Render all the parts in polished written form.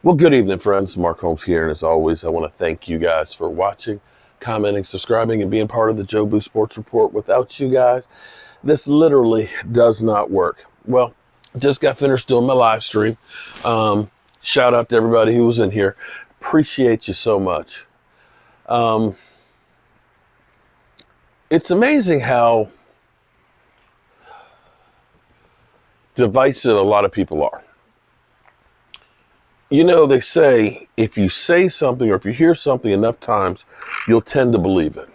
Well, good evening, friends. Mark Holmes here, and as always, I want to thank you guys for watching, commenting, subscribing, and being part of the Joe Boo Sports Report. Without you guys, this literally does not work. Well, just got finished doing my live stream. Shout out to everybody who was in here. Appreciate you so much. It's amazing how divisive a lot of people are. You know, they say if you say something or if you hear something enough times, you'll tend to believe it.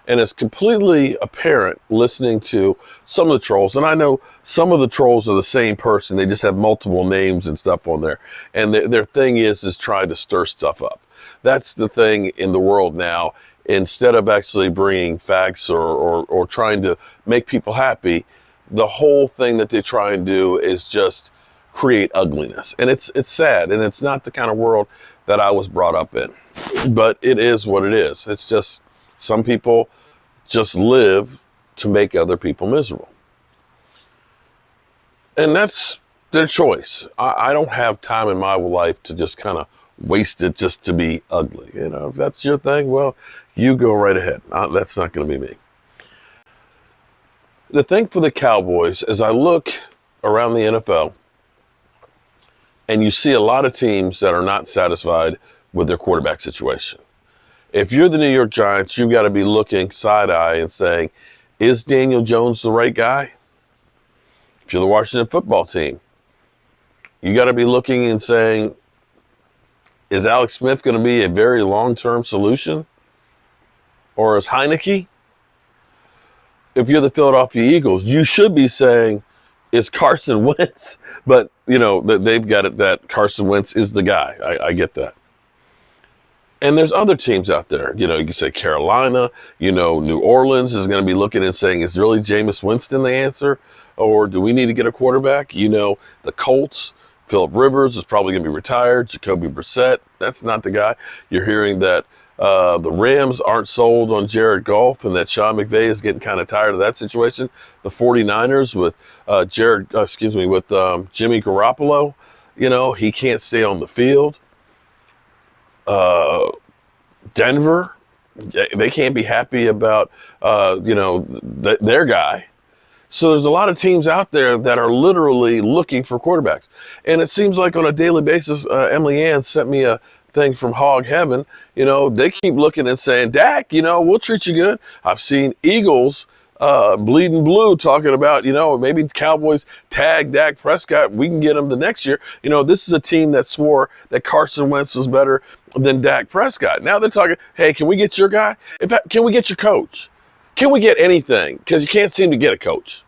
And it's completely apparent listening to some of the trolls. And I know some of the trolls are the same person. They just have multiple names and stuff on there. And their thing is trying to stir stuff up. That's the thing in the world now. Instead of actually bringing facts or trying to make people happy, the whole thing that they try and do is just create ugliness. And it's sad, and it's not the kind of world that I was brought up in. But it is what it is. It's just some people just live to make other people miserable. And that's their choice. I don't have time in my life to just kind of waste it just to be ugly. You know, if that's your thing, well, you go right ahead. That's not going to be me. The thing for the Cowboys, as I look around the NFL, and you see a lot of teams that are not satisfied with their quarterback situation. If you're the New York Giants, you've got to be looking side-eye and saying, is Daniel Jones the right guy? If you're the Washington football team, you got to be looking and saying, is Alex Smith going to be a very long-term solution? Or is Heineke? If you're the Philadelphia Eagles, you should be saying, is Carson Wentz? But, you know, they've got it that Carson Wentz is the guy. I get that. And there's other teams out there. You know, you can say Carolina, you know, New Orleans is going to be looking and saying, is really Jameis Winston the answer? Or do we need to get a quarterback? You know, the Colts, Phillip Rivers is probably going to be retired. Jacoby Brissett, that's not the guy. You're hearing that the Rams aren't sold on Jared Goff and that Sean McVay is getting kind of tired of that situation. The 49ers with Jimmy Garoppolo, you know, he can't stay on the field. Denver, they can't be happy about, their guy. So there's a lot of teams out there that are literally looking for quarterbacks. And it seems like on a daily basis, Emily Ann sent me a thing from Hog Heaven. You know, they keep looking and saying, Dak, you know, we'll treat you good. I've seen Eagles bleeding blue talking about, you know, maybe Cowboys tag Dak Prescott. We can get him the next year. You know, this is a team that swore that Carson Wentz was better than Dak Prescott. Now they're talking, hey, can we get your guy? In fact, can we get your coach? Can we get anything? Because you can't seem to get a coach.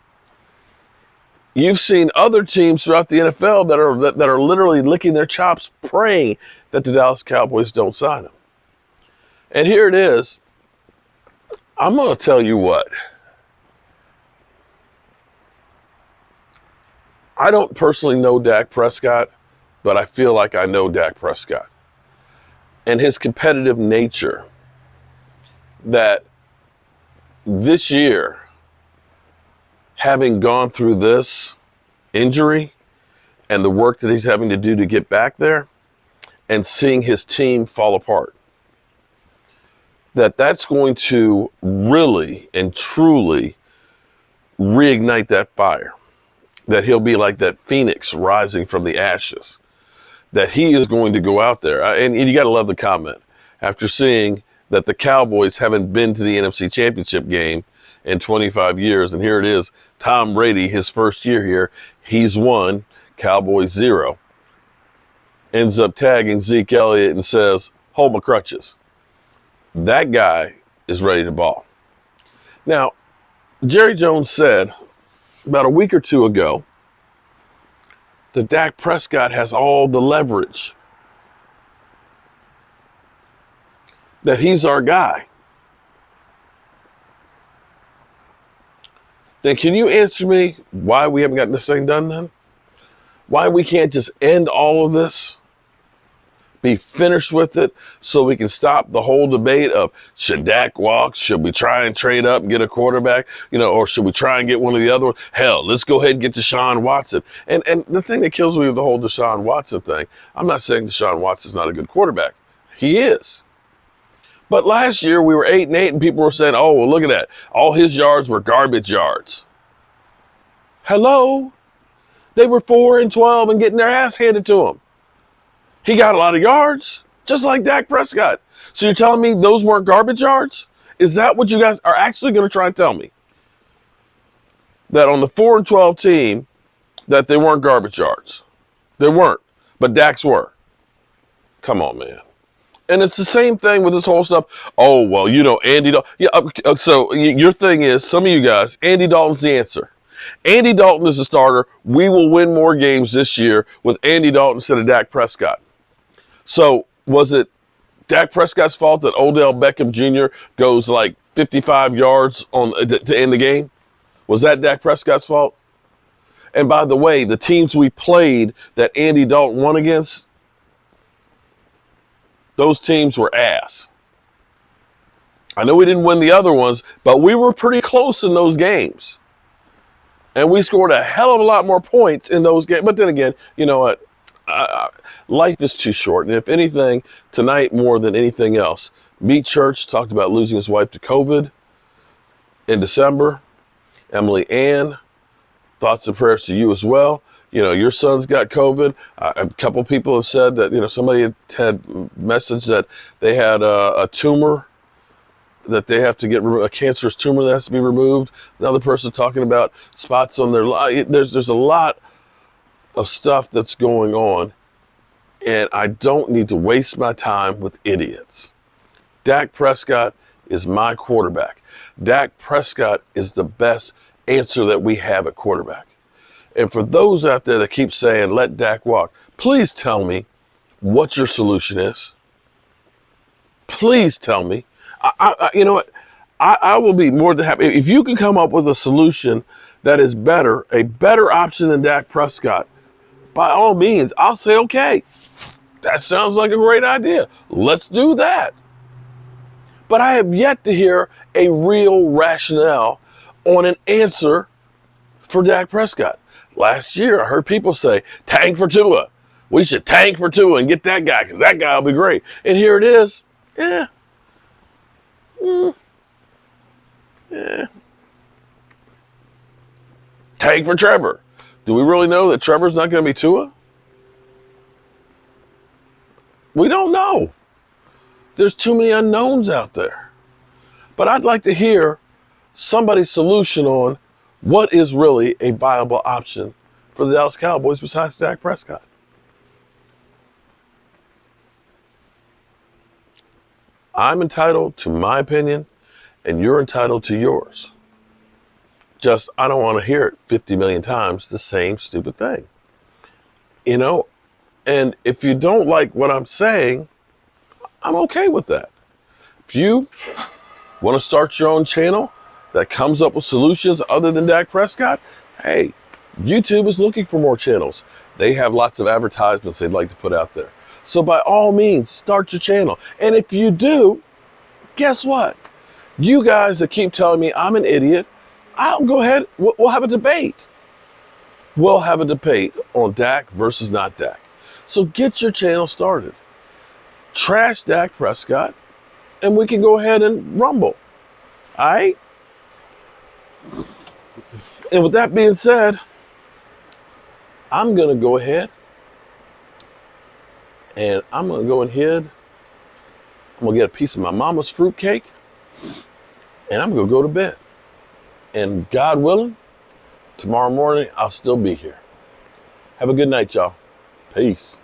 You've seen other teams throughout the NFL that are literally licking their chops, praying that the Dallas Cowboys don't sign them. And here it is. I'm going to tell you what. I don't personally know Dak Prescott, but I feel like I know Dak Prescott. And his competitive nature, that this year, having gone through this injury and the work that he's having to do to get back there and seeing his team fall apart, that's going to really and truly reignite that fire, that he'll be like that phoenix rising from the ashes, that he is going to go out there. And you got to love the comment after seeing that the Cowboys haven't been to the NFC Championship game in 25 years. And here it is, Tom Brady, his first year here, he's won, Cowboys 0. Ends up tagging Zeke Elliott and says, hold my crutches. That guy is ready to ball. Now, Jerry Jones said about a week or two ago that Dak Prescott has all the leverage, that he's our guy. Then can you answer me why we haven't gotten this thing done then? Why we can't just end all of this be finished with it so we can stop the whole debate of should Dak walk? Should we try and trade up and get a quarterback? Or should we try and get one of the other ones? Hell, let's go ahead and get Deshaun Watson. And the thing that kills me with the whole Deshaun Watson thing, I'm not saying Deshaun Watson's not a good quarterback. He is. But last year we were 8-8 and people were saying, oh, well, look at that. All his yards were garbage yards. Hello? They were 4-12 and getting their ass handed to them. He got a lot of yards, just like Dak Prescott. So you're telling me those weren't garbage yards? Is that what you guys are actually going to try and tell me? That on the 4-12 team, that they weren't garbage yards? They weren't, but Dak's were. Come on, man. And it's the same thing with this whole stuff. Oh, well, Andy Dalton. Yeah, so your thing is, some of you guys, Andy Dalton's the answer. Andy Dalton is the starter. We will win more games this year with Andy Dalton instead of Dak Prescott. So was it Dak Prescott's fault that Odell Beckham Jr. goes like 55 yards to end the game? Was that Dak Prescott's fault? And by the way, the teams we played that Andy Dalton won against, those teams were ass. I know we didn't win the other ones, but we were pretty close in those games. And we scored a hell of a lot more points in those games. But then again, you know what? Life is too short. And if anything, tonight more than anything else, Meat Church talked about losing his wife to COVID in December. Emily Ann, thoughts and prayers to you as well. Your son's got COVID. A couple people have said that, somebody had messaged that they had a tumor that they have to get a cancerous tumor that has to be removed. Another person talking about spots on their life. There's a lot of stuff that's going on, and I don't need to waste my time with idiots. Dak Prescott is my quarterback. Dak Prescott is the best answer that we have at quarterback. And for those out there that keep saying, let Dak walk, please tell me what your solution is. Please tell me. You know what? I will be more than happy. If you can come up with a solution that is better, a better option than Dak Prescott, by all means, I'll say, okay, that sounds like a great idea. Let's do that. But I have yet to hear a real rationale on an answer for Dak Prescott. Last year, I heard people say, tank for Tua. We should tank for Tua and get that guy because that guy will be great. And here it is. Tank for Trevor. Do we really know that Trevor's not going to be Tua? We don't know. There's too many unknowns out there. But I'd like to hear somebody's solution on what is really a viable option for the Dallas Cowboys besides Dak Prescott. I'm entitled to my opinion, and you're entitled to yours. Just, I don't want to hear it 50 million times, the same stupid thing. And if you don't like what I'm saying, I'm okay with that. If you want to start your own channel that comes up with solutions other than Dak Prescott, hey, YouTube is looking for more channels. They have lots of advertisements they'd like to put out there. So by all means, start your channel. And if you do, guess what? You guys that keep telling me I'm an idiot, I'll go ahead, we'll have a debate. We'll have a debate on Dak versus not Dak. So get your channel started. Trash Dak Prescott, and we can go ahead and rumble. All right? And with that being said, I'm going to go ahead and I'm going to get a piece of my mama's fruitcake, and I'm going to go to bed. And God willing, tomorrow morning, I'll still be here. Have a good night, y'all. Peace.